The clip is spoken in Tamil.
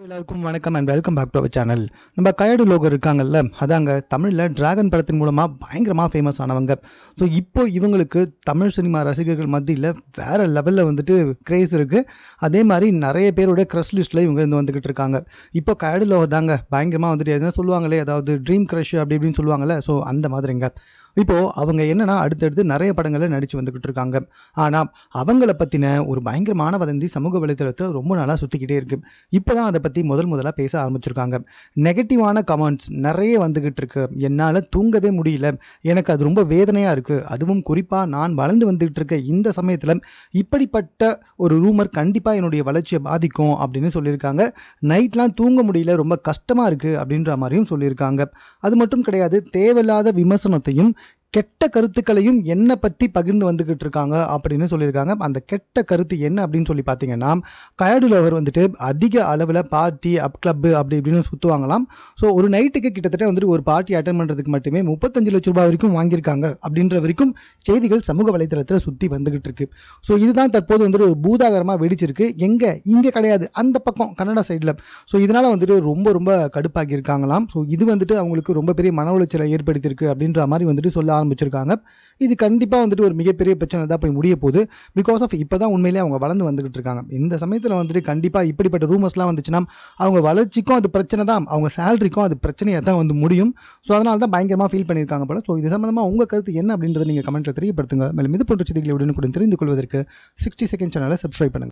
எல்லாருக்கும் வணக்கம் and welcome back to our channel. நம்ம கயடு லோகோ இருக்காங்கல்ல, அதாங்க தமிழில் டிராகன் படத்தின் மூலமாக பயங்கரமாக ஃபேமஸ் ஆனவங்க. ஸோ இப்போ இவங்களுக்கு தமிழ் சினிமா ரசிகர்கள் மத்தியில் வேறு லெவலில் வந்துட்டு கிரேஸ் இருக்குது. அதே மாதிரி நிறைய பேரோட க்ரஷ் லிஸ்ட்டில் இவங்க இருந்து வந்துக்கிட்டு இருக்காங்க. இப்போ கயடு லோகோ தாங்க பயங்கரமாக வந்துட்டு எதுனா சொல்லுவாங்களே, அதாவது ட்ரீம் க்ரஷ் அப்படி இப்படின்னு சொல்லுவாங்கள்ல. ஸோ அந்த மாதிரிங்க இப்போது அவங்க என்னென்னா அடுத்தடுத்து நிறைய படங்களில் நடித்து வந்துக்கிட்டு இருக்காங்க. ஆனால் அவங்கள பற்றின ஒரு பயங்கரமான வதந்தி சமூக வலைத்தளத்தில் ரொம்ப நாளாக சுற்றிக்கிட்டே இருக்குது. இப்போ தான் அதை பற்றி முதலாக பேச ஆரம்பிச்சிருக்காங்க. நெகட்டிவான கமெண்ட்ஸ் நிறைய வந்துக்கிட்டு இருக்கு. என்னால் தூங்கவே முடியல, எனக்கு அது ரொம்ப வேதனையாக இருக்குது. அதுவும் குறிப்பாக நான் வளர்ந்து வந்துக்கிட்டு இருக்க இந்த சமயத்தில் இப்படிப்பட்ட ஒரு ரூமர் கண்டிப்பாக என்னுடைய வளர்ச்சியை பாதிக்கும் அப்படின்னு சொல்லியிருக்காங்க. நைட்லாம் தூங்க முடியல, ரொம்ப கஷ்டமாக இருக்குது அப்படின்ற மாதிரியும் சொல்லியிருக்காங்க. அது மட்டும் கிடையாது, தேவையில்லாத விமர்சனத்தையும் கெட்ட கருத்துக்களையும் என்னை பற்றி பகிர்ந்து வந்துக்கிட்டு இருக்காங்க அப்படின்னு சொல்லியிருக்காங்க. அந்த கெட்ட கருத்து என்ன அப்படின்னு சொல்லி பார்த்தீங்கன்னா, கயடு லோகர் வந்துட்டு அதிக அளவில் பார்ட்டி கிளப்பு அப்படி இப்படின்னு சுற்றுவாங்களாம். ஸோ ஒரு நைட்டுக்கு கிட்டத்தட்ட வந்துட்டு ஒரு பார்ட்டி அட்டன் பண்ணுறதுக்கு மட்டுமே 35 லட்ச ரூபாய் வரைக்கும் வாங்கியிருக்காங்க அப்படின்ற வரைக்கும் செய்திகள் சமூக வலைத்தளத்தில் சுற்றி வந்துக்கிட்டு இருக்கு. ஸோ இதுதான் தற்போது வந்துட்டு ஒரு பூதாகரமாக வெடிச்சிருக்கு. இங்கே கிடையாது, அந்த பக்கம் கன்னடா சைடில். ஸோ இதனால் வந்துட்டு ரொம்ப கடுப்பாகி இருக்காங்களாம். ஸோ இது வந்துட்டு அவங்களுக்கு ரொம்ப பெரிய மன உளைச்சலை ஏற்படுத்தியிருக்கு அப்படின்ற மாதிரி வந்துட்டு சொல்ல ஆரம்பிச்சிருக்காங்க. இது கண்டிப்பாக வந்துட்டு ஒரு மிகப்பெரிய பிரச்சனை தான் போய் முடிய போகுது. பிகாஸ் ஆஃப் இப்போ தான் உண்மையிலே அவங்க வளர்ந்து வந்துகிட்டு இருக்காங்க. இந்த சமயத்தில் வந்துட்டு கண்டிப்பாக இப்படிப்பட்ட ரூமர்ஸ்லாம் வந்துச்சுன்னா அவங்க வளர்ச்சிக்கும் அது பிரச்சனை தான், அவங்க சேலரிக்கும் அது பிரச்சனையாக தான் வந்து முடியும். ஸோ அதனால தான் பயங்கரமாக ஃபீல் பண்ணியிருக்காங்க போல. ஸோ இது சம்மந்தமாக உங்கள் கருத்து என்ன அப்படின்றத நீங்கள் கமெண்ட்டில் தெரியப்படுத்துங்க. மேலும் இது போன்ற செய்திகளை உடனுக்குடன் தெரிந்து கொள்வதற்கு 60 செகண்ட் சேனலை சப்ஸ்கிரைப் பண்ணுங்கள்.